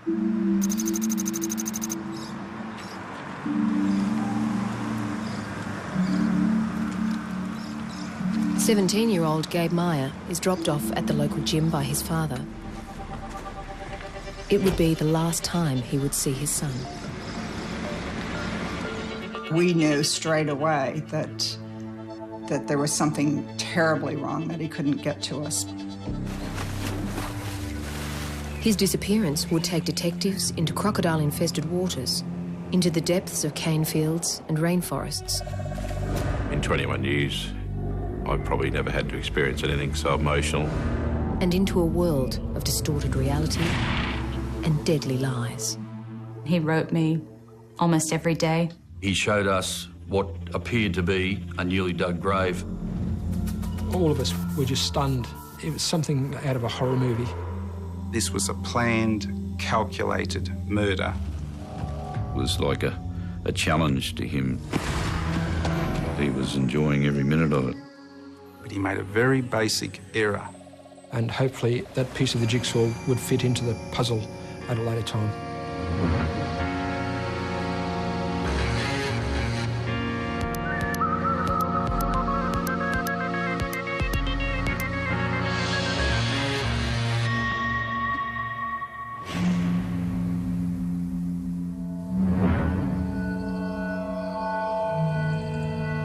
"17-year-old Gabe Meyer is dropped off at the local gym by his father. It would be the last time he would see his son. We knew straight away that there was something terribly wrong, that he couldn't get to us. His disappearance would take detectives into crocodile-infested waters, into the depths of cane fields and rainforests. In 21 years, I've probably never had to experience anything so emotional. And into a world of distorted reality and deadly lies. He wrote me almost every day. He showed us what appeared to be a newly dug grave. All of us were just stunned. It was something out of a horror movie. This was a planned, calculated murder. It was like a challenge to him. He was enjoying every minute of it. But he made a very basic error. And hopefully that piece of the jigsaw would fit into the puzzle at a later time.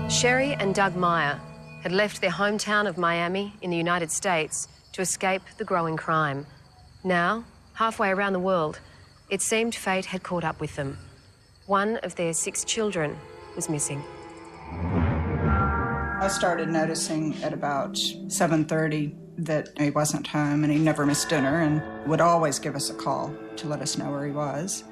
Sherry and Doug Meyer had left their hometown of Miami in the United States to escape the growing crime. Now, halfway around the world, it seemed fate had caught up with them. One of their 6 children was missing. I started noticing at about 7:30 that he wasn't home, and he never missed dinner and would always give us a call to let us know where he was.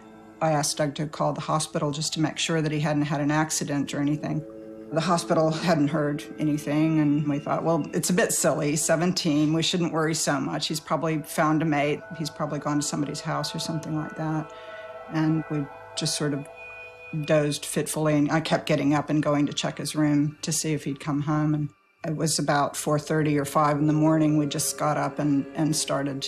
I asked Doug to call the hospital just to make sure that he hadn't had an accident or anything. The hospital hadn't heard anything, and we thought, well, it's a bit silly, he's 17, we shouldn't worry so much. He's probably found a mate, he's probably gone to somebody's house or something like that. And we just sort of dozed fitfully, and I kept getting up and going to check his room to see if he'd come home. And it was about 4:30 or 5 in the morning. We just got up and started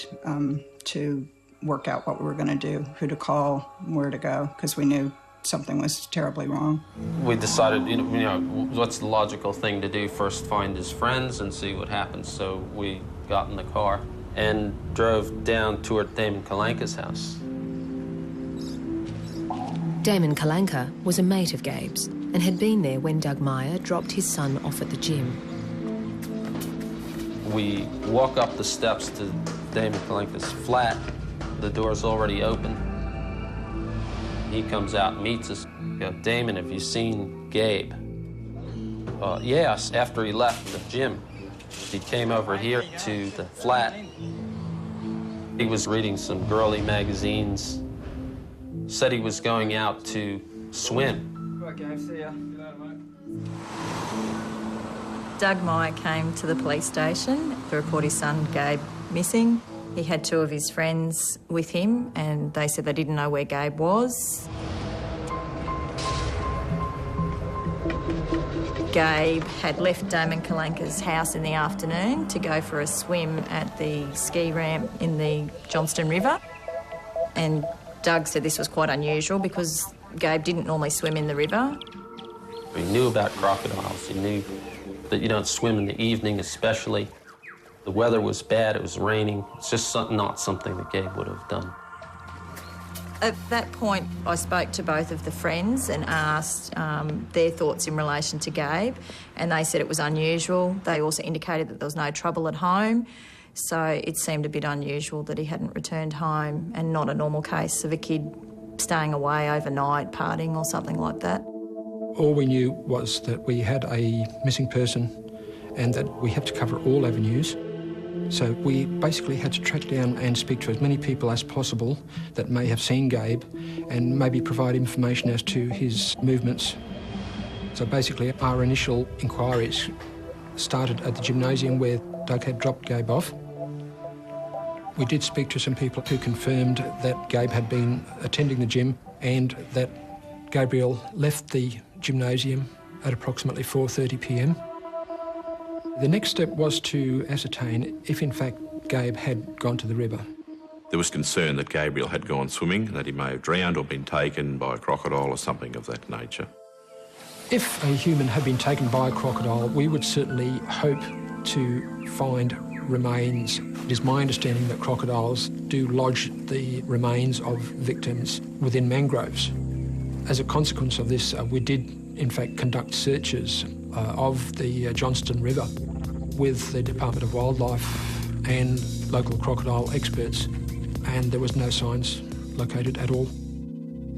to work out what we were going to do, who to call, where to go, because we knew something was terribly wrong. We decided, you know, what's the logical thing to do? First find his friends and see what happens. So we got in the car and drove down toward Damon Kalanka's house. Damon Kalanka was a mate of Gabe's and had been there when Doug Meyer dropped his son off at the gym. We walk up the steps to Damon Kalanka's flat. The door's already open. He comes out and meets us. I go, Damon, have you seen Gabe? Yes, after he left the gym. He came over here to the flat. He was reading some girly magazines. Said he was going out to swim. Right, Gabe, see ya. Doug Meyer came to the police station to report his son Gabe missing. He had 2 of his friends with him, and they said they didn't know where Gabe was. Gabe had left Damon Kalanka's house in the afternoon to go for a swim at the ski ramp in the Johnston River. And Doug said this was quite unusual because Gabe didn't normally swim in the river. He knew about crocodiles. He knew that you don't swim in the evening, especially. The weather was bad, it was raining. It's just not something that Gabe would have done. At that point, I spoke to both of the friends and asked their thoughts in relation to Gabe, and they said it was unusual. They also indicated that there was no trouble at home, so it seemed a bit unusual that he hadn't returned home, and not a normal case of a kid staying away overnight, partying or something like that. All we knew was that we had a missing person and that we had to cover all avenues. So we basically had to track down and speak to as many people as possible that may have seen Gabe and maybe provide information as to his movements. So basically our initial inquiries started at the gymnasium where Doug had dropped Gabe off. We did speak to some people who confirmed that Gabe had been attending the gym and that Gabriel left the gymnasium at approximately 4:30 p.m. The next step was to ascertain if, in fact, Gabe had gone to the river. There was concern that Gabriel had gone swimming, that he may have drowned or been taken by a crocodile or something of that nature. If a human had been taken by a crocodile, we would certainly hope to find remains. It is my understanding that crocodiles do lodge the remains of victims within mangroves. As a consequence of this, we did in fact conduct searches of the Johnston River with the Department of Wildlife and local crocodile experts, and there was no signs located at all.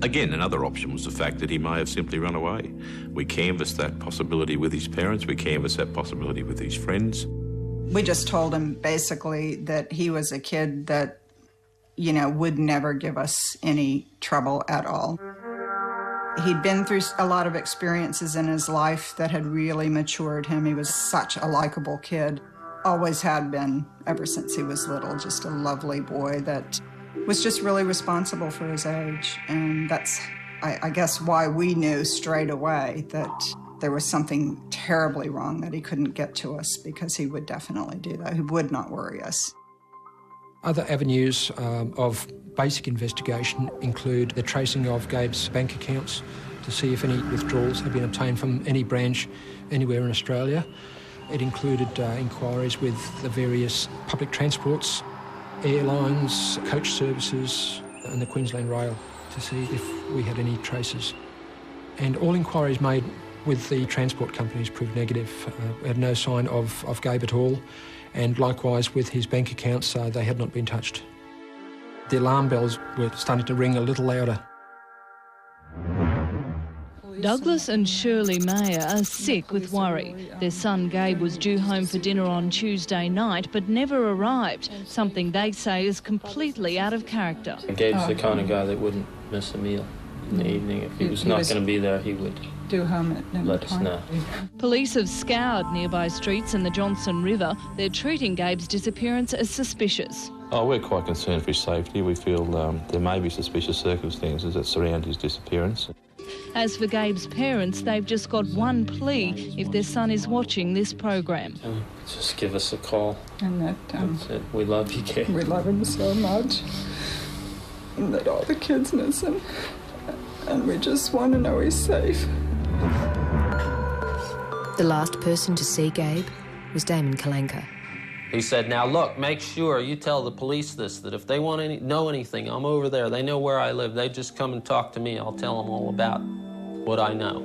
Again, another option was the fact that he may have simply run away. We canvassed that possibility with his parents, we canvassed that possibility with his friends. We just told him basically that he was a kid that, you know, would never give us any trouble at all. He'd been through a lot of experiences in his life that had really matured him. He was such a likable kid, always had been ever since he was little, just a lovely boy that was just really responsible for his age. And that's, I guess, why we knew straight away that there was something terribly wrong, that he couldn't get to us, because he would definitely do that. He would not worry us. Other avenues of basic investigation include the tracing of Gabe's bank accounts to see if any withdrawals have been obtained from any branch anywhere in Australia. It included inquiries with the various public transports, airlines, coach services and the Queensland Rail to see if we had any traces. And all inquiries made with the transport companies proved negative. We had no sign of Gabe at all, and likewise with his bank accounts, they had not been touched. The alarm bells were starting to ring a little louder. Douglas and Shirley Meyer are sick with worry. Their son Gabe was due home for dinner on Tuesday night but never arrived, something they say is completely out of character. Gabe's the kind of guy that wouldn't miss a meal in the evening. If he was not going to be there, he would do home at let us know. Police have scoured nearby streets and the Johnston River. They're treating Gabe's disappearance as suspicious. Oh, we're quite concerned for his safety. We feel there may be suspicious circumstances that surround his disappearance. As for Gabe's parents, they've just got one plea if their son is watching this program. Just give us a call. And that that's it. We love you, Gabe. We love him so much, and that all the kids miss him, and we just want to know he's safe. The last person to see Gabe was Damon Kalenka. He said, now look, make sure you tell the police this, that if they want to know anything, I'm over there. They know where I live. They just come and talk to me. I'll tell them all about what I know.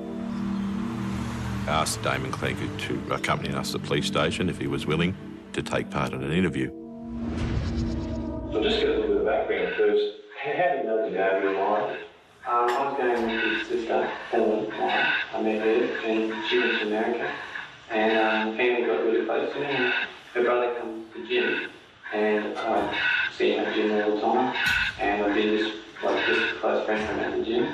I asked Damon Kalenka to accompany us to the police station if he was willing to take part in an interview. So just get a little bit of background first. How did you know Gabriel Meyer? I was going with his sister, Helen Meyer. I met her, and she went to America. And family got really close to me. And her brother comes to the gym, and I see him at the gym all the time. And I've been just a close friend from at the gym.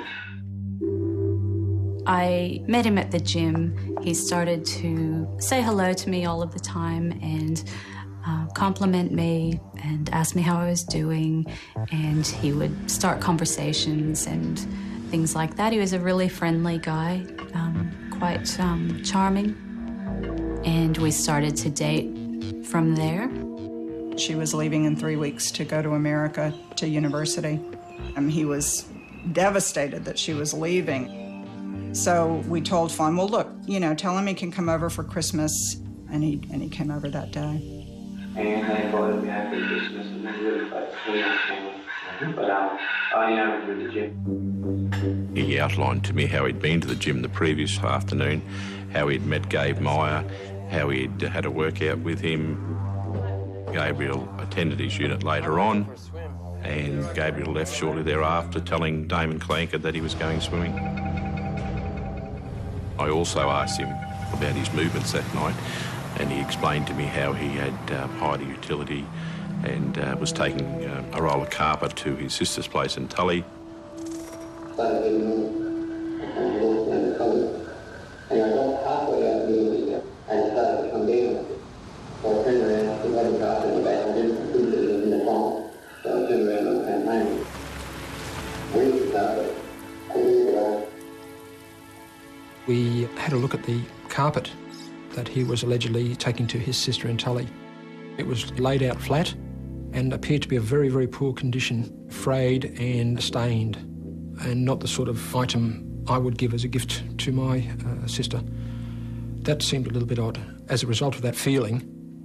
I met him at the gym. He started to say hello to me all of the time and compliment me and ask me how I was doing, and he would start conversations and things like that. He was a really friendly guy, quite charming, and we started to date from there. She was leaving in 3 weeks to go to America to university. He was devastated that she was leaving. So we told Fawn, well, look, tell him he can come over for Christmas, and he came over that day. And they invited me over for Christmas, and they really close to me, family. But I went to the gym. He outlined to me how he'd been to the gym the previous afternoon, how he'd met Gabe Meyer, how he'd had a workout with him. Gabriel attended his unit later on, and Gabriel left shortly thereafter, telling Damon Kalenka that he was going swimming. I also asked him about his movements that night, and he explained to me how he had hired a utility and was taking a roll of carpet to his sister's place in Tully. And I got halfway out of the area and started to come down. So I turned around, I think I had a car in the back, I didn't put it in the phone. So I turned around and came home. We had a look at the carpet that he was allegedly taking to his sister in Tully. It was laid out flat, and appeared to be of very, very poor condition, frayed and stained, and not the sort of item I would give as a gift to my sister. That seemed a little bit odd. As a result of that feeling,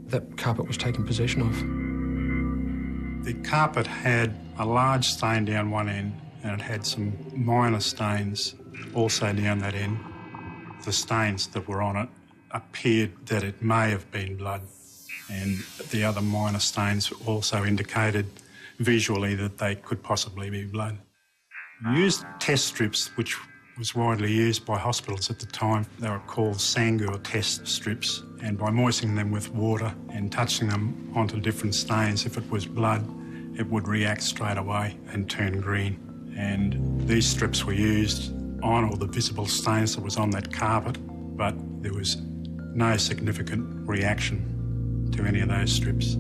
that carpet was taken possession of. The carpet had a large stain down one end, and it had some minor stains also down that end. The stains that were on it appeared that it may have been blood, and the other minor stains also indicated visually that they could possibly be blood. We used test strips, which was widely used by hospitals at the time. They were called Sangur test strips, and by moistening them with water and touching them onto different stains, if it was blood, it would react straight away and turn green. And these strips were used on all the visible stains that was on that carpet, but there was no significant reaction to any of those strips.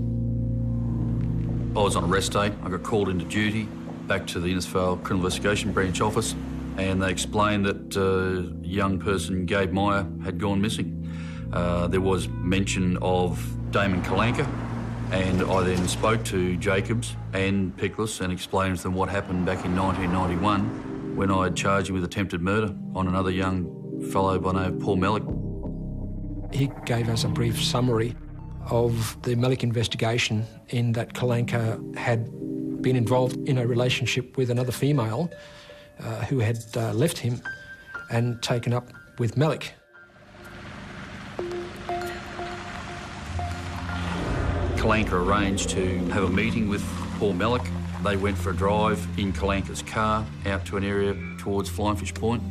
I was on a rest day. I got called into duty back to the Innisfail Criminal Investigation Branch office, and they explained that a young person, Gabe Meyer, had gone missing. There was mention of Damon Kalanka, and I then spoke to Jacobs and Pickles and explained to them what happened back in 1991 when I had charged him with attempted murder on another young fellow by the name of Paul Mellick. He gave us a brief summary of the Mellick investigation in that Kalanka had been involved in a relationship with another female who had left him and taken up with Mellick. Kalanka arranged to have a meeting with Paul Mellick. They went for a drive in Kalanka's car out to an area towards Flying Fish Point.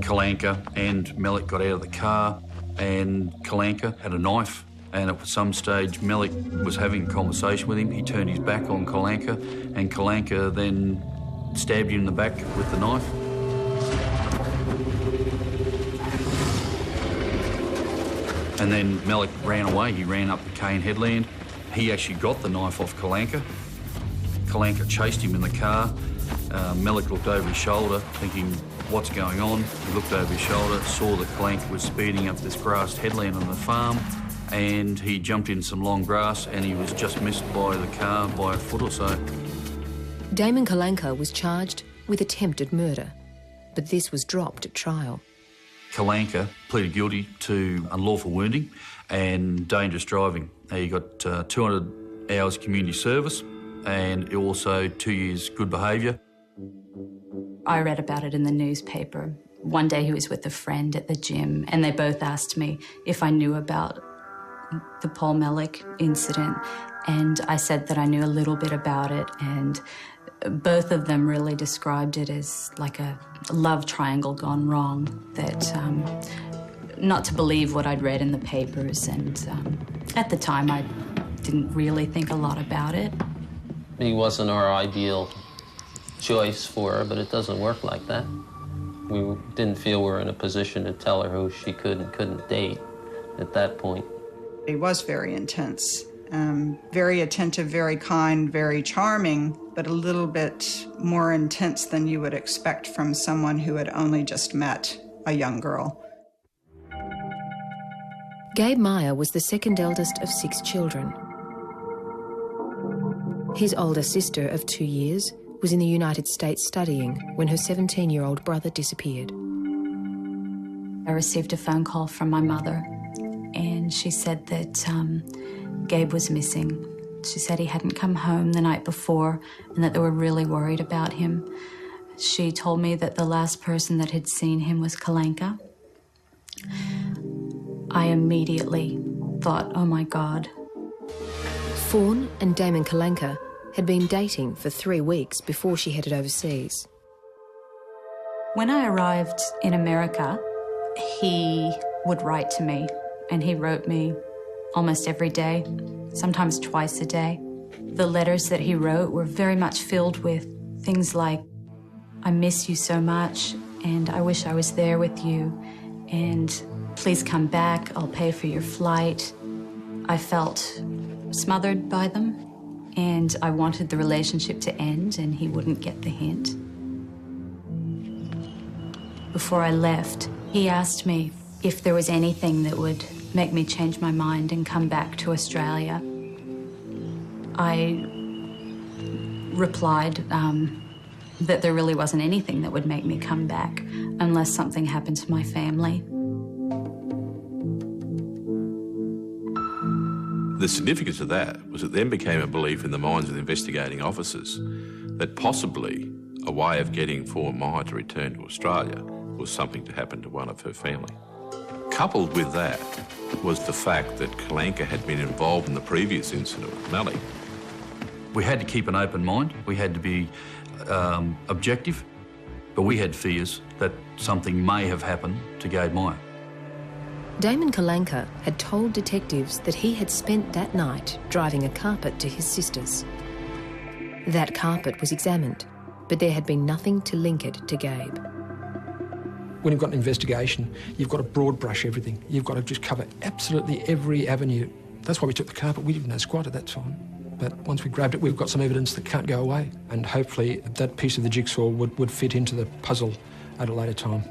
Kalanka and Mellick got out of the car, and Kalanka had a knife, and at some stage Mellick was having a conversation with him. He turned his back on Kalanka, and Kalanka then stabbed him in the back with the knife. And then Mellick ran away. He ran up the Cane Headland. He actually got the knife off Kalanka. Kalanka chased him in the car. Mellick looked over his shoulder, thinking, what's going on? He looked over his shoulder, saw that Kalanka was speeding up this grassed headland on the farm, and he jumped in some long grass, and he was just missed by the car by a foot or so. Damon Kalanka was charged with attempted murder, but this was dropped at trial. Kalanka pleaded guilty to unlawful wounding and dangerous driving. He got 200 hours community service and also 2 years good behaviour. I read about it in the newspaper. One day he was with a friend at the gym, and they both asked me if I knew about the Paul Mellick incident, and I said that I knew a little bit about it, and both of them really described it as like a love triangle gone wrong, that not to believe what I'd read in the papers, and at the time I didn't really think a lot about it. He wasn't our ideal choice for her, but it doesn't work like that. We didn't feel we were in a position to tell her who she could and couldn't date at that point. He was very intense, very attentive, very kind, very charming, but a little bit more intense than you would expect from someone who had only just met a young girl. Gabe Meyer was the second eldest of 6 children. His older sister of 2 years was in the United States studying when her 17-year-old brother disappeared. I received a phone call from my mother, and she said that Gabe was missing. She said he hadn't come home the night before and that they were really worried about him. She told me that the last person that had seen him was Kalanka. I immediately thought, oh my God. Fawn and Damon Kalanka had been dating for 3 weeks before she headed overseas. When I arrived in America, he would write to me, and he wrote me almost every day, sometimes twice a day. The letters that he wrote were very much filled with things like, I miss you so much, and I wish I was there with you, and please come back, I'll pay for your flight. I felt smothered by them, and I wanted the relationship to end, and he wouldn't get the hint. Before I left, he asked me if there was anything that would make me change my mind and come back to Australia. I replied that there really wasn't anything that would make me come back unless something happened to my family. The significance of that was it then became a belief in the minds of the investigating officers that possibly a way of getting poor Meyer to return to Australia was something to happen to one of her family. Coupled with that was the fact that Kalanka had been involved in the previous incident with Mally. We had to keep an open mind. We had to be objective, but we had fears that something may have happened to Gabe Meyer. Damon Kalanka had told detectives that he had spent that night driving a carpet to his sister's. That carpet was examined, but there had been nothing to link it to Gabe. When you've got an investigation, you've got to broad brush everything. You've got to just cover absolutely every avenue. That's why we took the carpet. We didn't know squat at that time. But once we grabbed it, we've got some evidence that can't go away. And hopefully that piece of the jigsaw would fit into the puzzle at a later time.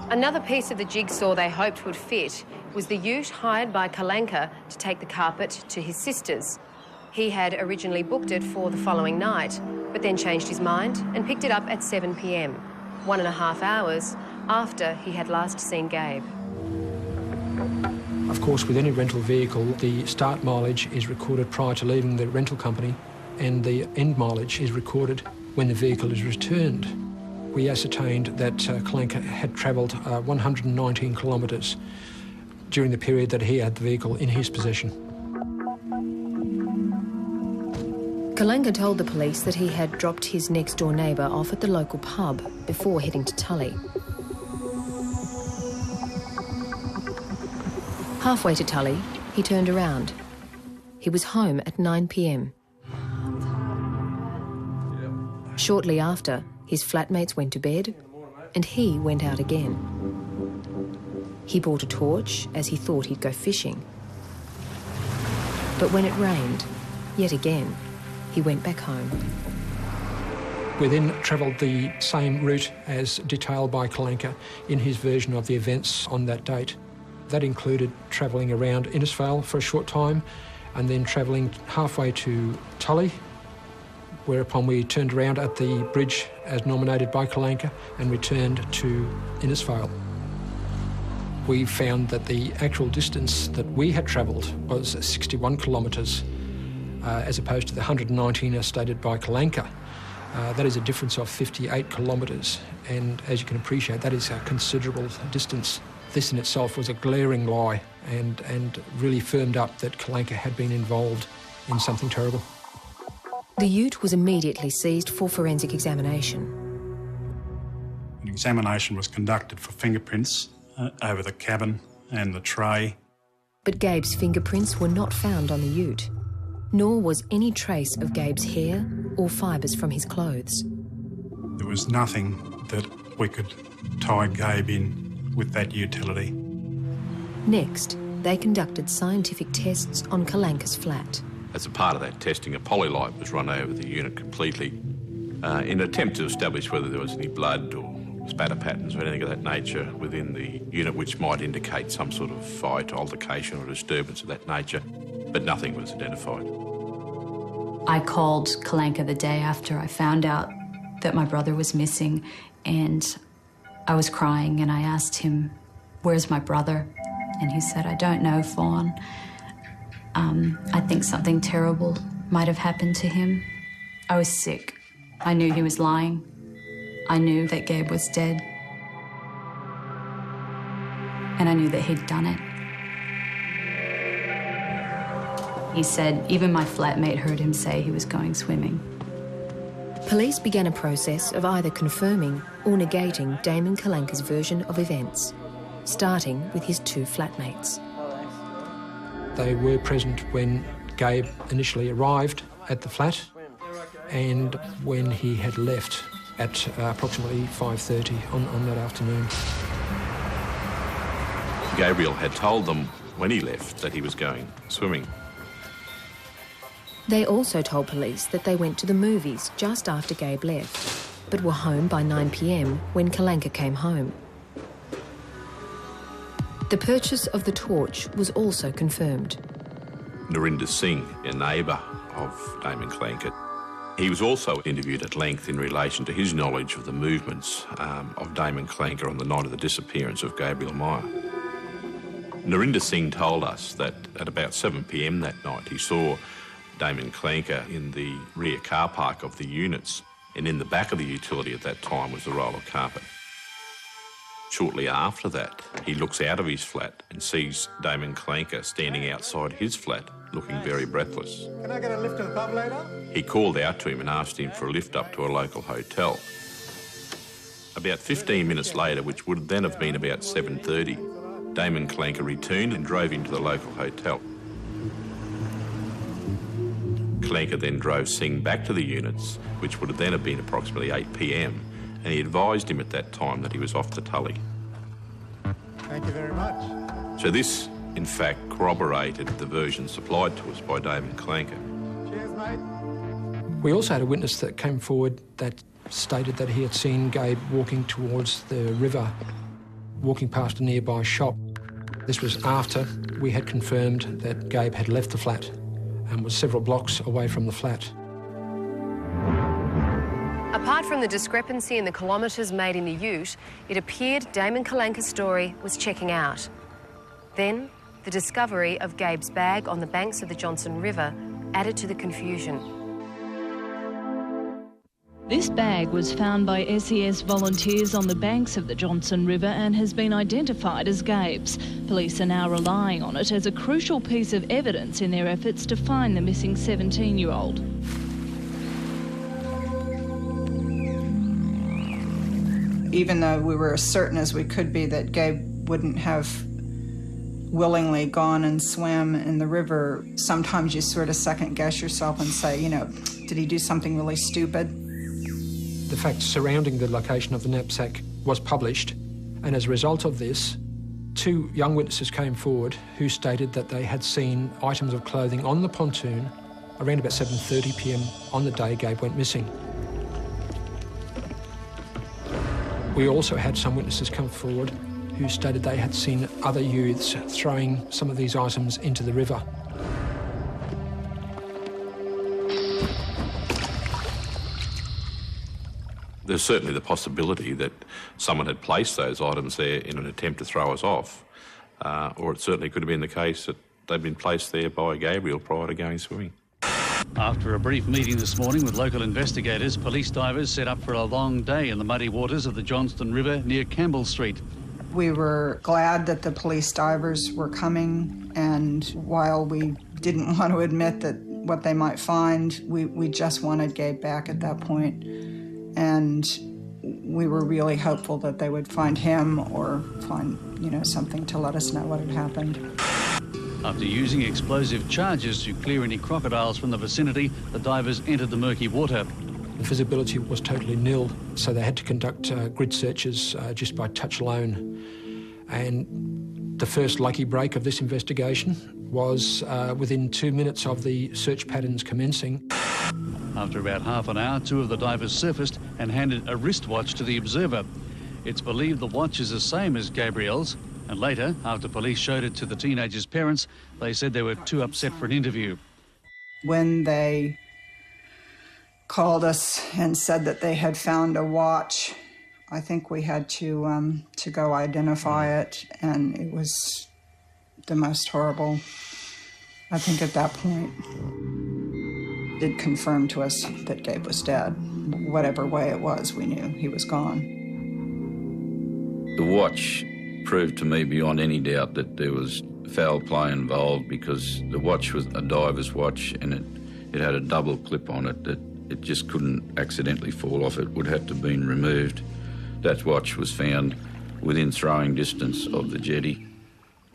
Another piece of the jigsaw they hoped would fit was the ute hired by Kalanka to take the carpet to his sister's. He had originally booked it for the following night, but then changed his mind and picked it up at 7 p.m, 1.5 hours after he had last seen Gabe. Of course, with any rental vehicle, the start mileage is recorded prior to leaving the rental company, and the end mileage is recorded when the vehicle is returned. We ascertained that Kalanka had travelled 119 kilometres during the period that he had the vehicle in his possession. Kalanka told the police that he had dropped his next-door neighbour off at the local pub before heading to Tully. Halfway to Tully, he turned around. He was home at 9 p.m. Shortly after, his flatmates went to bed and he went out again. He brought a torch as he thought he'd go fishing. But when it rained, yet again, he went back home. We then travelled the same route as detailed by Kalanka in his version of the events on that date. That included travelling around Innisfail for a short time and then travelling halfway to Tully, whereupon we turned around at the bridge as nominated by Kalanka and returned to Innisfail. We found that the actual distance that we had travelled was 61 kilometres as opposed to the 119 as stated by Kalanka. That is a difference of 58 kilometres, and as you can appreciate, that is a considerable distance. This in itself was a glaring lie and really firmed up that Kalanka had been involved in something terrible. The ute was immediately seized for forensic examination. An examination was conducted for fingerprints over the cabin and the tray. But Gabe's fingerprints were not found on the ute, nor was any trace of Gabe's hair or fibres from his clothes. There was nothing that we could tie Gabe in with that utility. Next, they conducted scientific tests on Kalanka's flat. As a part of that testing, a polylight was run over the unit completely in an attempt to establish whether there was any blood or spatter patterns or anything of that nature within the unit which might indicate some sort of fight, altercation or disturbance of that nature, but nothing was identified. I called Kalanka the day after I found out that my brother was missing, and I was crying and I asked him, "Where's my brother?" And he said, "I don't know, Fawn. I think something terrible might have happened to him." I was sick. I knew he was lying. I knew that Gabe was dead. And I knew that he'd done it. He said even my flatmate heard him say he was going swimming. Police began a process of either confirming or negating Damon Kalanka's version of events, starting with his two flatmates. They were present when Gabe initially arrived at the flat and when he had left at approximately 5:30 on that afternoon. Gabriel had told them when he left that he was going swimming. They also told police that they went to the movies just after Gabe left, but were home by 9 p.m. when Kalanka came home. The purchase of the torch was also confirmed. Narinder Singh, a neighbour of Damon Clanker, he was also interviewed at length in relation to his knowledge of the movements of Damon Clanker on the night of the disappearance of Gabriel Meyer. Narinder Singh told us that at about 7 p.m. that night he saw Damon Clanker in the rear car park of the units, and in the back of the utility at that time was a roll of carpet. Shortly after that, he looks out of his flat and sees Damon Clanker standing outside his flat, looking very breathless. Can I get a lift to the pub later? He called out to him and asked him for a lift up to a local hotel. About 15 minutes later, which would then have been about 7:30, Damon Clanker returned and drove him to the local hotel. Clanker then drove Singh back to the units, which would then have been approximately 8 p.m, and he advised him at that time that he was off the Tully. Thank you very much. So this, in fact, corroborated the version supplied to us by Damon Clanker. Cheers, mate. We also had a witness that came forward that stated that he had seen Gabe walking towards the river, walking past a nearby shop. This was after we had confirmed that Gabe had left the flat and was several blocks away from the flat. Apart from the discrepancy in the kilometres made in the ute, it appeared Damon Clanker's story was checking out. Then, the discovery of Gabe's bag on the banks of the Johnson River added to the confusion. This bag was found by SES volunteers on the banks of the Johnson River and has been identified as Gabe's. Police are now relying on it as a crucial piece of evidence in their efforts to find the missing 17-year-old. Even though we were as certain as we could be that Gabe wouldn't have willingly gone and swam in the river, sometimes you sort of second guess yourself and say, you know, did he do something really stupid? The facts surrounding the location of the knapsack was published, and as a result of this, 2 young witnesses came forward who stated that they had seen items of clothing on the pontoon around about 7:30 p.m. on the day Gabe went missing. We also had some witnesses come forward who stated they had seen other youths throwing some of these items into the river. There's certainly the possibility that someone had placed those items there in an attempt to throw us off, or it certainly could have been the case that they'd been placed there by Gabriel prior to going swimming. After a brief meeting this morning with local investigators, police divers set up for a long day in the muddy waters of the Johnston River near Campbell Street. We were glad that the police divers were coming, and while we didn't want to admit that what they might find, we just wanted Gabe back at that point. And we were really hopeful that they would find him or find, you know, something to let us know what had happened. After using explosive charges to clear any crocodiles from the vicinity, the divers entered the murky water. The visibility was totally nil, so they had to conduct grid searches just by touch alone. And the first lucky break of this investigation was within 2 minutes of the search patterns commencing. After about half an hour, 2 of the divers surfaced and handed a wristwatch to the observer. It's believed the watch is the same as Gabriel's, and later, after police showed it to the teenager's parents, they said they were too upset for an interview. When they called us and said that they had found a watch, I think we had to go identify it, and it was the most horrible. I think at that point, it confirmed to us that Gabe was dead. Whatever way it was, we knew he was gone. The watch proved to me beyond any doubt that there was foul play involved, because the watch was a diver's watch and it had a double clip on it that it just couldn't accidentally fall off. It would have to have been removed. That watch was found within throwing distance of the jetty,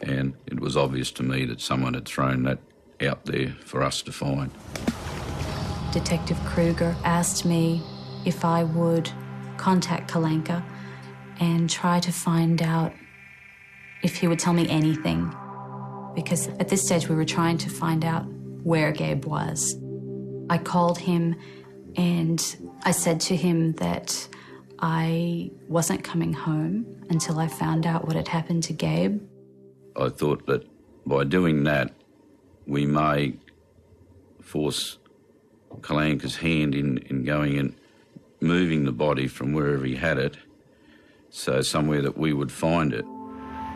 and it was obvious to me that someone had thrown that out there for us to find. Detective Kruger asked me if I would contact Kalenka and try to find out if he would tell me anything, because at this stage we were trying to find out where Gabe was. I called him and I said to him that I wasn't coming home until I found out what had happened to Gabe. I thought that by doing that, we may force Kalanka's hand in going and moving the body from wherever he had it, so somewhere that we would find it.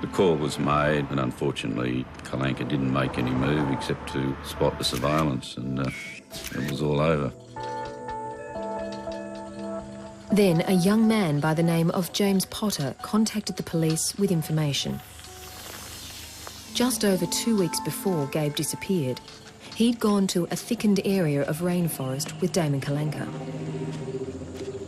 The call was made, and unfortunately Kalanka didn't make any move except to spot the surveillance, and it was all over. Then a young man by the name of James Potter contacted the police with information. Just over 2 weeks before Gabe disappeared, he'd gone to a thickened area of rainforest with Damon Kalanka.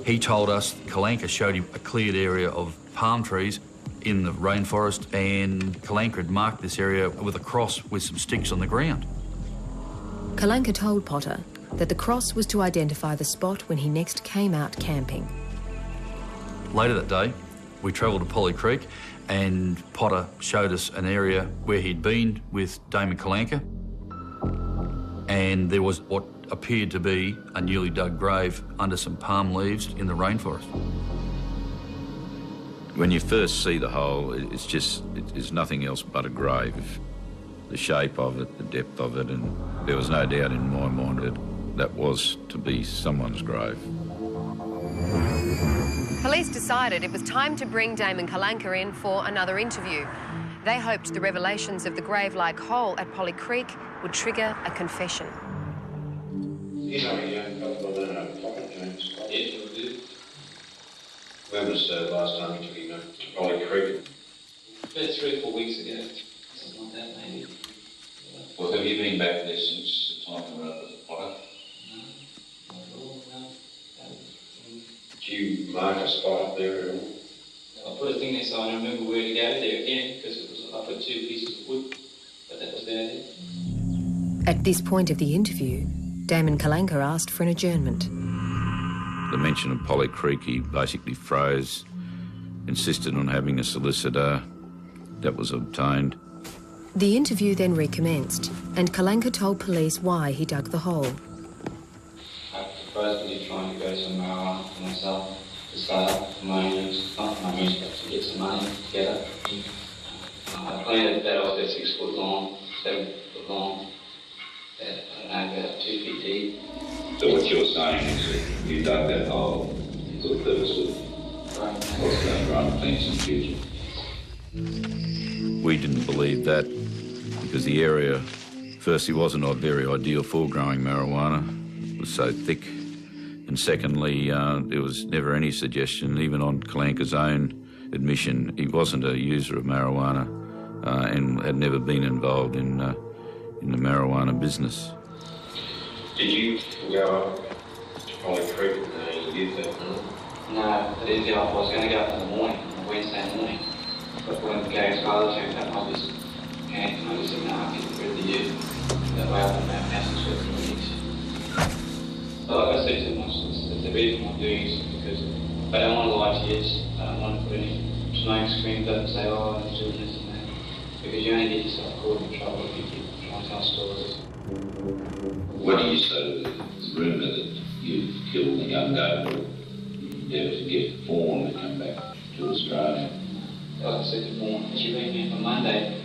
He told us Kalanka showed him a cleared area of palm trees in the rainforest, and Kalanka had marked this area with a cross with some sticks on the ground. Kalanka told Potter that the cross was to identify the spot when he next came out camping. Later that day, we travelled to Polly Creek, and Potter showed us an area where he'd been with Damon Kalanka, and there was what appeared to be a newly dug grave under some palm leaves in the rainforest. When you first see the hole, it's nothing else but a grave. The shape of it, the depth of it, and there was no doubt in my mind that was to be someone's grave. Police decided it was time to bring Damon Kalanka in for another interview. They hoped the revelations of the grave-like hole at Polly Creek would trigger a confession. He's only a young couple of pocket James. Yeah, he'll do. When was the last time you took him to Polly Creek? About 3 or 4 weeks ago. Something like that, maybe. Well, have you been back there since the time you were up at the Potter? No, not at all, no. Did you mark a spot up there at all? I put a thing there so I remember where to go there again, because I put 2 pieces of wood, but that was down there. At this point of the interview, Damon Kalanka asked for an adjournment. The mention of Polly Creek, he basically froze, insisted on having a solicitor. That was obtained. The interview then recommenced, and Kalanka told police why he dug the hole. I was supposedly trying to go somewhere around for myself, to start up for my own use, not for my use, but to get some money together. I planned that I was about 6 foot long, 7 foot long, I don't know, about 2 feet deep. So what you're saying is that you dug that hole for the purpose of what's going to run plants in the future? We didn't believe that because the area, firstly, wasn't very ideal for growing marijuana. It was so thick. And secondly, there was never any suggestion, even on Kalanka's own admission, he wasn't a user of marijuana and had never been involved in the marijuana business. Did you go up to Polly Creek with the youth that night? No, I didn't get up. I was going to go up in the morning, on Wednesday morning. But when Gabe's father turned up, I just said, no, I get rid of the youth. That way I wouldn't have passage for 3 weeks. But like I said to them, the reason I'm doing is because I don't want to lie to you. I don't want to put any smoke screens up and say, oh, I'm doing this and that. Because you only get yourself caught in trouble if you keep trying to tell stories. What do you say to the rumour that you killed the young Gabriel, endeavoured to get Fawn to come back to Australia? Like I said to Fawn, she rang me on Monday.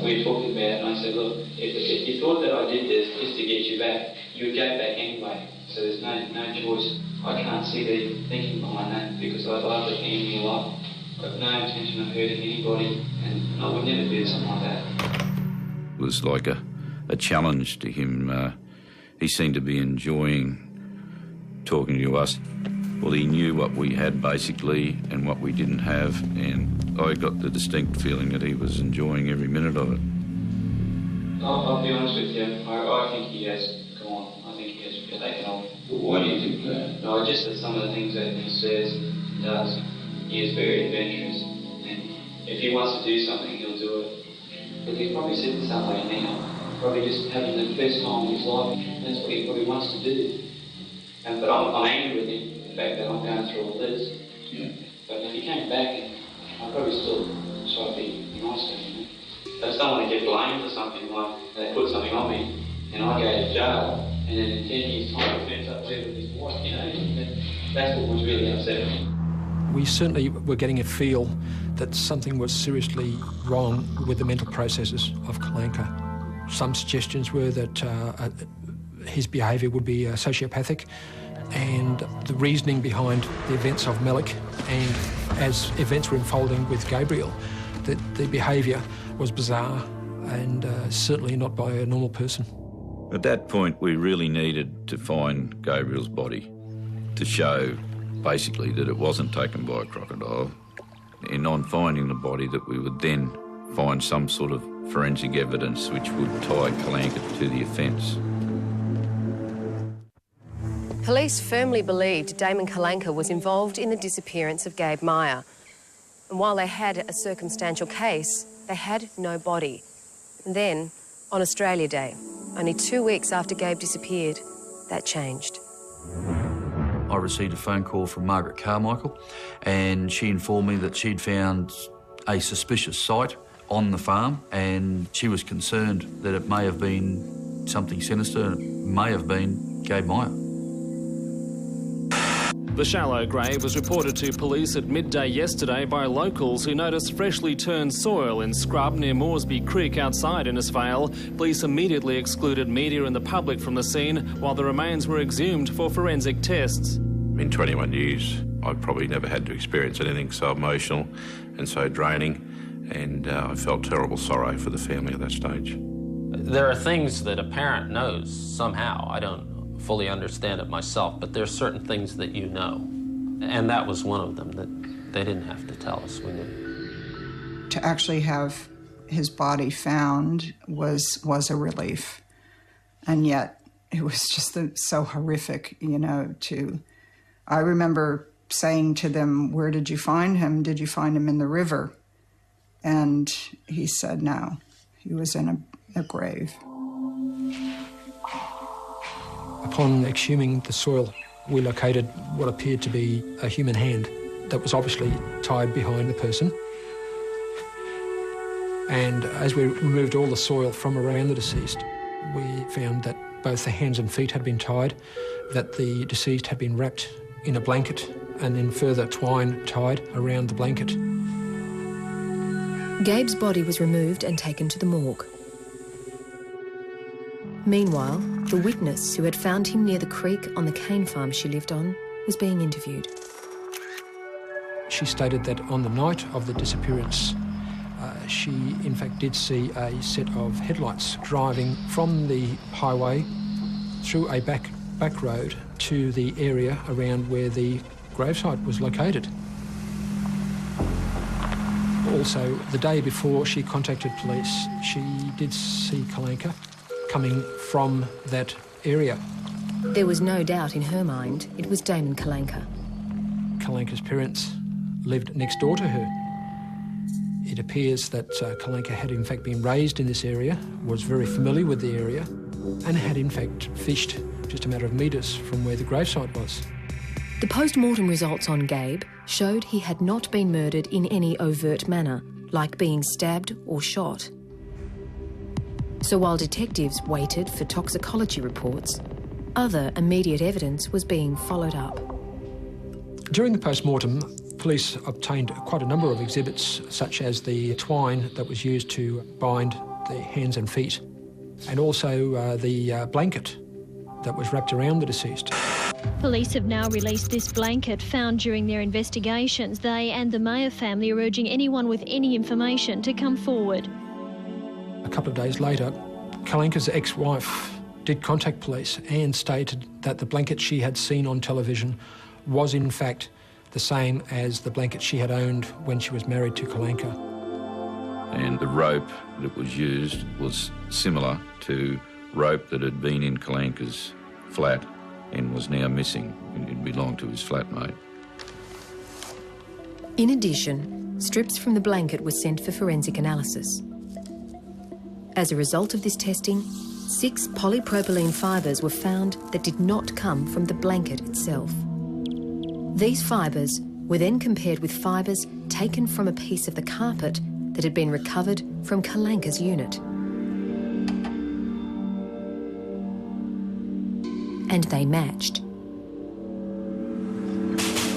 We were talking about it, and I said, look, if you thought that I did this just to get you back, you would go back anyway. So there's no choice. I can't see the thinking behind that because I love the family a lot. I have no intention of hurting anybody, and I would never do something like that. It was like a challenge to him. He seemed to be enjoying talking to us. Well, he knew what we had basically and what we didn't have, and I got the distinct feeling that he was enjoying every minute of it. I'll be honest with you, I think he has gone. I think he has taken off. But why do you think that? No, just that some of the things that he says and does, he is very adventurous, and if he wants to do something, he'll do it. But he's probably sitting somewhere now, probably just having the best time of his life. That's what he probably wants to do. But I'm angry with him, the fact that I'm going through all this. Yeah. But if he came back, I'd probably still try to be nice to him. I just don't want to get blamed for something, like they put something on me and I go to jail, and then in 10 years' time he turns up there with his wife, you know. That's what was really upsetting me. We certainly were getting a feel that something was seriously wrong with the mental processes of Kalanka. Some suggestions were that his behaviour would be sociopathic, and the reasoning behind the events of Malik, and as events were unfolding with Gabriel, that the behaviour was bizarre and certainly not by a normal person. At that point, we really needed to find Gabriel's body to show basically that it wasn't taken by a crocodile. And on finding the body, that we would then find some sort of forensic evidence which would tie Kalanka to the offence. Police firmly believed Damon Kalanka was involved in the disappearance of Gabe Meyer. And while they had a circumstantial case, they had no body. And then, on Australia Day, only 2 weeks after Gabe disappeared, that changed. I received a phone call from Margaret Carmichael, and she informed me that she'd found a suspicious site on the farm, and she was concerned that it may have been something sinister, and it may have been Gabe Meyer. The shallow grave was reported to police at midday yesterday by locals who noticed freshly turned soil in scrub near Moresby Creek outside Innisfail. Police immediately excluded media and the public from the scene while the remains were exhumed for forensic tests. In 21 years, I've probably never had to experience anything so emotional and so draining, and I felt terrible sorrow for the family at that stage. There are things that a parent knows somehow. I don't fully understand it myself, but there are certain things that you know. And that was one of them that they didn't have to tell us. We knew. To actually have his body found was a relief. And yet it was just so horrific, you know, I remember saying to them, "Where did you find him? Did you find him in the river?" And he said no, he was in a grave. Upon exhuming the soil, we located what appeared to be a human hand that was obviously tied behind the person. And as we removed all the soil from around the deceased, we found that both the hands and feet had been tied, that the deceased had been wrapped in a blanket and then further twine tied around the blanket. Gabe's body was removed and taken to the morgue. Meanwhile, the witness who had found him near the creek on the cane farm she lived on was being interviewed. She stated that on the night of the disappearance, she in fact did see a set of headlights driving from the highway through a back road to the area around where the gravesite was located. Also, the day before she contacted police, she did see Kalanka coming from that area. There was no doubt in her mind it was Damon Kalanka. Kalanka's parents lived next door to her. It appears that Kalanka had in fact been raised in this area, was very familiar with the area, and had in fact fished just a matter of metres from where the gravesite was. The post-mortem results on Gabe showed he had not been murdered in any overt manner, like being stabbed or shot. So while detectives waited for toxicology reports, other immediate evidence was being followed up. During the post-mortem, police obtained quite a number of exhibits, such as the twine that was used to bind the hands and feet, and also the blanket that was wrapped around the deceased. Police have now released this blanket found during their investigations. They and the Meyer family are urging anyone with any information to come forward. A couple of days later, Kalanka's ex-wife did contact police and stated that the blanket she had seen on television was in fact the same as the blanket she had owned when she was married to Kalanka. And the rope that was used was similar to rope that had been in Kalanka's flat and was now missing. It belonged to his flatmate. In addition, strips from the blanket were sent for forensic analysis. As a result of this testing, 6 polypropylene fibres were found that did not come from the blanket itself. These fibres were then compared with fibres taken from a piece of the carpet that had been recovered from Kalanka's unit. And they matched.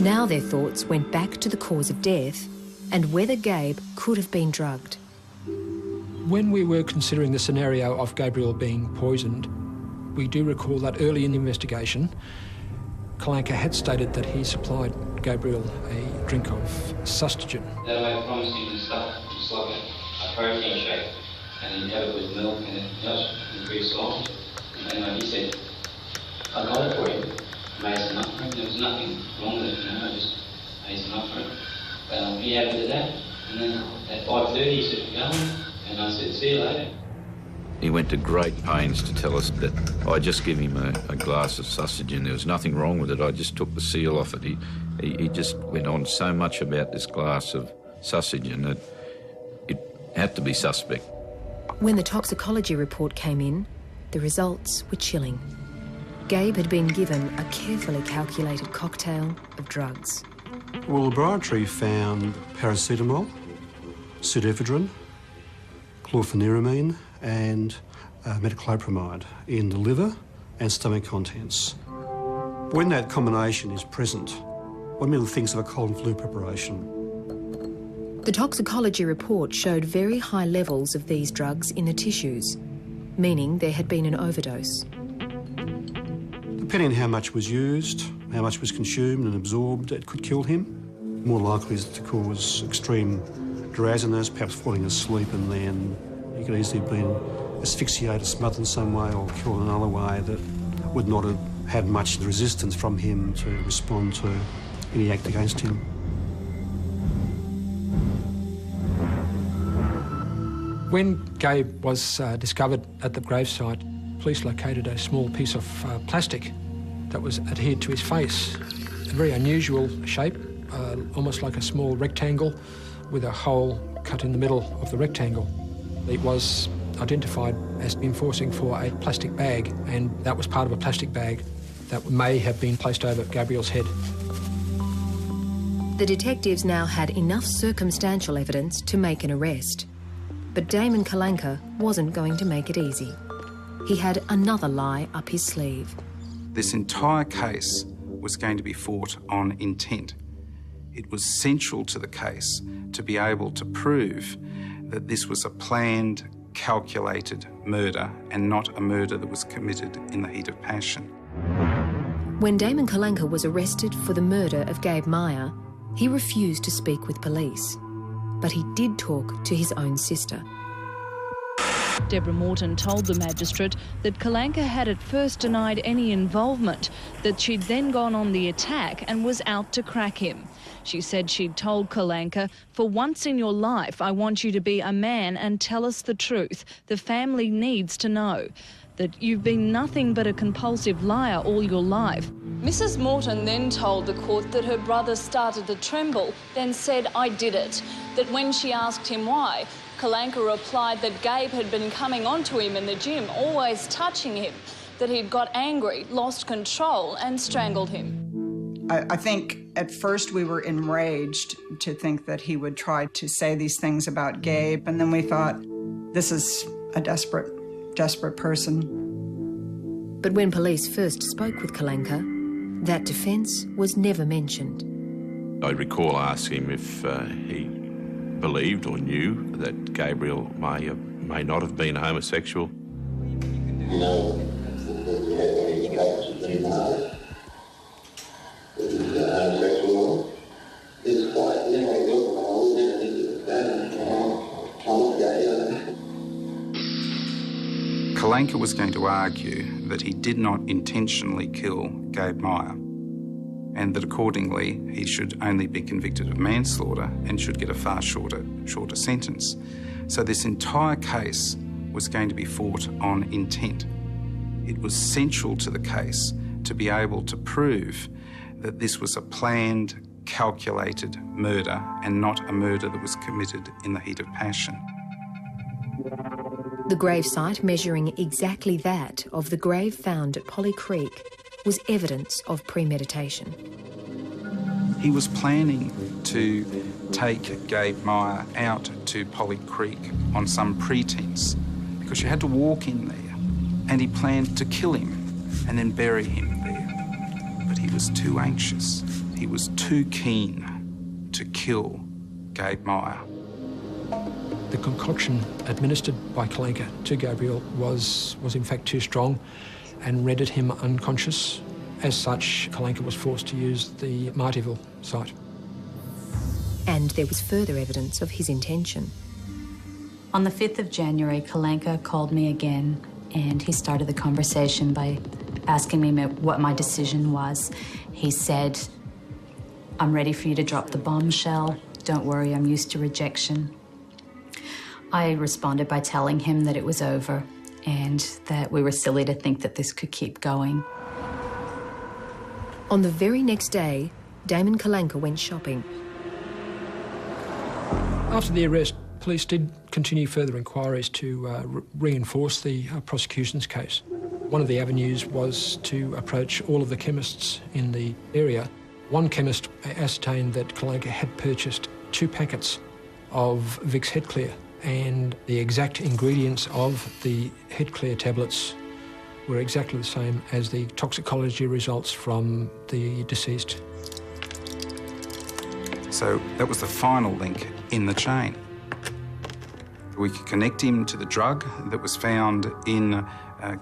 Now their thoughts went back to the cause of death and whether Gabe could have been drugged. When we were considering the scenario of Gabriel being poisoned, we do recall that early in the investigation, Kalanka had stated that he supplied Gabriel a drink of sustagen. That way I promised him and stuff, just like a protein shake, and he'd have it with milk and it just increased soft. And anyway, he said, I got it for you. I made some up for him. There was nothing wrong with it, you know, I just made some up for him. He added to that, and then at 5:30 he said, we're going, and I said, see you later. He went to great pains to tell us that I just gave him a glass of sustagen. There was nothing wrong with it. I just took the seal off it. He just went on so much about this glass of sustagen that it had to be suspect. When the toxicology report came in, the results were chilling. Gabe had been given a carefully calculated cocktail of drugs. Well, the laboratory found paracetamol, pseudoephedrine, chlorpheniramine and metoclopramide in the liver and stomach contents. When that combination is present, one merely thinks of a cold and flu preparation. The toxicology report showed very high levels of these drugs in the tissues, meaning there had been an overdose. Depending on how much was used, how much was consumed and absorbed, it could kill him. More likely is to cause extreme drowsiness, perhaps falling asleep, and then he could easily have been asphyxiated, smothered in some way, or killed in another way that would not have had much resistance from him to respond to any act against him. When Gabe was discovered at the gravesite, police located a small piece of plastic that was adhered to his face. A very unusual shape, almost like a small rectangle with a hole cut in the middle of the rectangle. It was identified as enforcing for a plastic bag, and that was part of a plastic bag that may have been placed over Gabriel's head. The detectives now had enough circumstantial evidence to make an arrest. But Damon Kalanka wasn't going to make it easy. He had another lie up his sleeve. This entire case was going to be fought on intent. It was central to the case to be able to prove that this was a planned, calculated murder and not a murder that was committed in the heat of passion. When Damon Kalanka was arrested for the murder of Gabe Meyer, he refused to speak with police. But he did talk to his own sister. Deborah Morton told the magistrate that Kalanka had at first denied any involvement, that she'd then gone on the attack and was out to crack him. She said she'd told Kalanka, "For once in your life, I want you to be a man and tell us the truth. The family needs to know that you've been nothing but a compulsive liar all your life." Mrs. Morton then told the court that her brother started to tremble, then said, "I did it." That when she asked him why, Kalanka replied that Gabe had been coming onto him in the gym, always touching him, that he'd got angry, lost control and strangled him. I think at first we were enraged to think that he would try to say these things about Gabe, and then we thought, this is a desperate person. But when police first spoke with Kalanka, that defence was never mentioned. I recall asking him if he believed or knew that Gabriel may not have been homosexual. No. Homosexual. It's quite, you know, I didn't think it was bad. I'm not gay. Kalanka was going to argue that he did not intentionally kill Gabe Meyer, and that accordingly he should only be convicted of manslaughter and should get a far shorter sentence. So this entire case was going to be fought on intent. It was central to the case to be able to prove that this was a planned, calculated murder and not a murder that was committed in the heat of passion. The gravesite measuring exactly that of the grave found at Polly Creek was evidence of premeditation. He was planning to take Gabe Meyer out to Polly Creek on some pretense because you had to walk in there, and he planned to kill him and then bury him there. But he was too anxious. He was too keen to kill Gabe Meyer. The concoction administered by Kalanka to Gabriel was in fact too strong and rendered him unconscious. As such, Kalanka was forced to use the Martyville site. And there was further evidence of his intention. On the 5th of January, Kalanka called me again, and he started the conversation by asking me what my decision was. He said, "I'm ready for you to drop the bombshell. Don't worry, I'm used to rejection." I responded by telling him that it was over and that we were silly to think that this could keep going. On the very next day, Damon Kalanka went shopping. After the arrest, police did continue further inquiries to reinforce the prosecution's case. One of the avenues was to approach all of the chemists in the area. One chemist ascertained that Kalanka had purchased 2 packets of Vicks Head Clear, and the exact ingredients of the Head Clear tablets were exactly the same as the toxicology results from the deceased. So that was the final link in the chain. We could connect him to the drug that was found in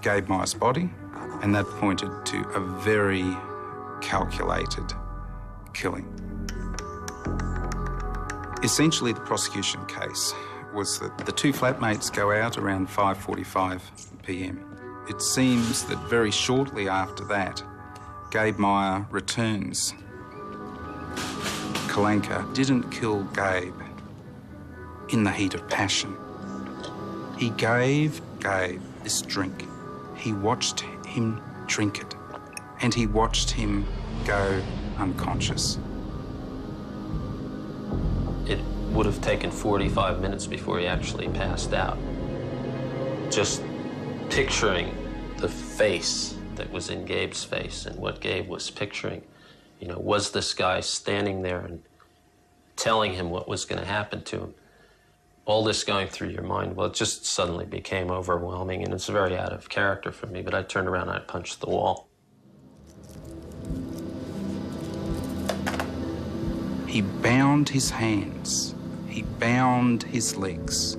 Gabe Meyer's body, and that pointed to a very calculated killing. Essentially, the prosecution case was that the 2 flatmates go out around 5:45 p.m. It seems that very shortly after that, Gabe Meyer returns. Kalanka didn't kill Gabe in the heat of passion. He gave Gabe this drink. He watched him drink it, and he watched him go unconscious. It would have taken 45 minutes before he actually passed out. Just picturing the face that was in Gabe's face and what Gabe was picturing. You know, was this guy standing there and telling him what was going to happen to him? All this going through your mind, well, it just suddenly became overwhelming, and it's very out of character for me, but I turned around and I punched the wall. He bound his hands. He bound his legs.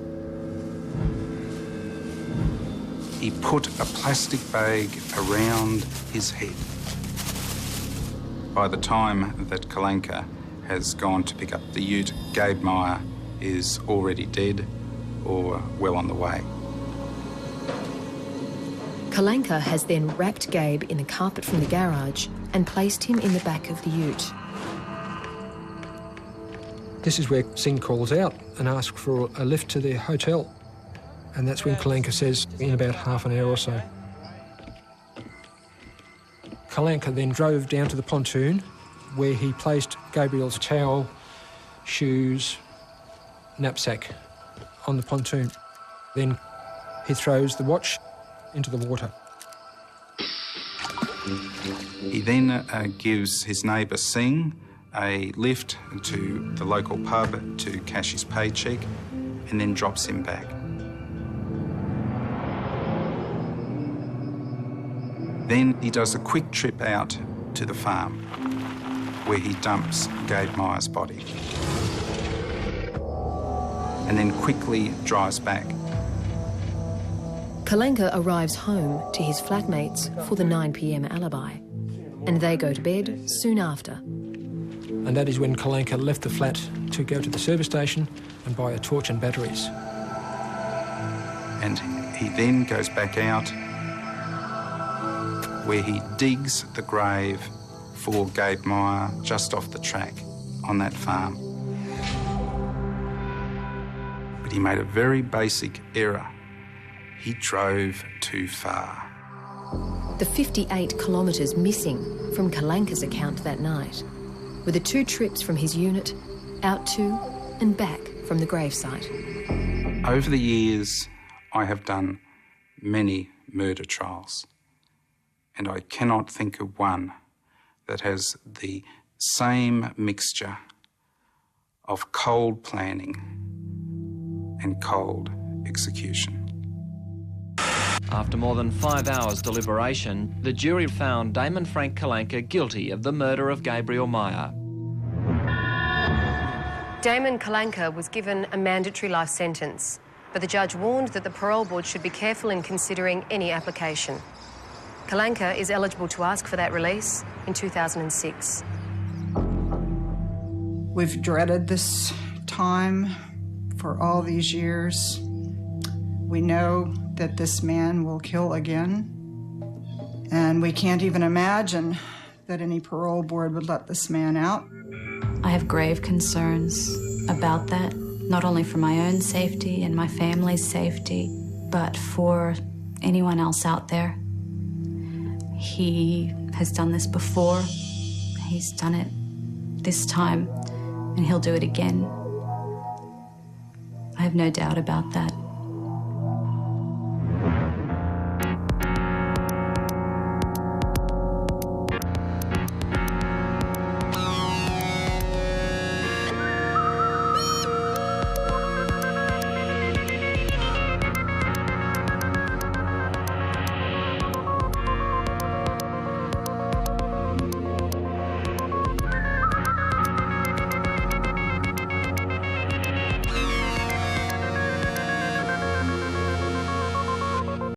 He put a plastic bag around his head. By the time that Kalanka has gone to pick up the ute, Gabe Meyer is already dead or well on the way. Kalanka has then wrapped Gabe in a carpet from the garage and placed him in the back of the ute. This is where Singh calls out and asks for a lift to their hotel. And that's when Kalanka says, in about half an hour or so. Kalanka then drove down to the pontoon, where he placed Gabriel's towel, shoes, knapsack on the pontoon. Then he throws the watch into the water. He then gives his neighbour Singh a lift to the local pub to cash his paycheck, and then drops him back. Then he does a quick trip out to the farm, where he dumps Gabe Meyer's body, and then quickly drives back. Kalanka arrives home to his flatmates for the 9 p.m. alibi, and they go to bed soon after. And that is when Kalanka left the flat to go to the service station and buy a torch and batteries. And he then goes back out, where he digs the grave for Gabe Meyer just off the track on that farm. But he made a very basic error. He drove too far. The 58 kilometres missing from Kalanka's account that night were the 2 trips from his unit out to and back from the gravesite. Over the years, I have done many murder trials, and I cannot think of one that has the same mixture of cold planning and cold execution. After more than 5 hours deliberation, the jury found Damon Frank Kalanka guilty of the murder of Gabriel Meyer. Damon Kalanka was given a mandatory life sentence, but the judge warned that the parole board should be careful in considering any application. Kalanka is eligible to ask for that release in 2006. We've dreaded this time for all these years. We know that this man will kill again, and we can't even imagine that any parole board would let this man out. I have grave concerns about that, not only for my own safety and my family's safety, but for anyone else out there. He has done this before. He's done it this time, and he'll do it again. I have no doubt about that.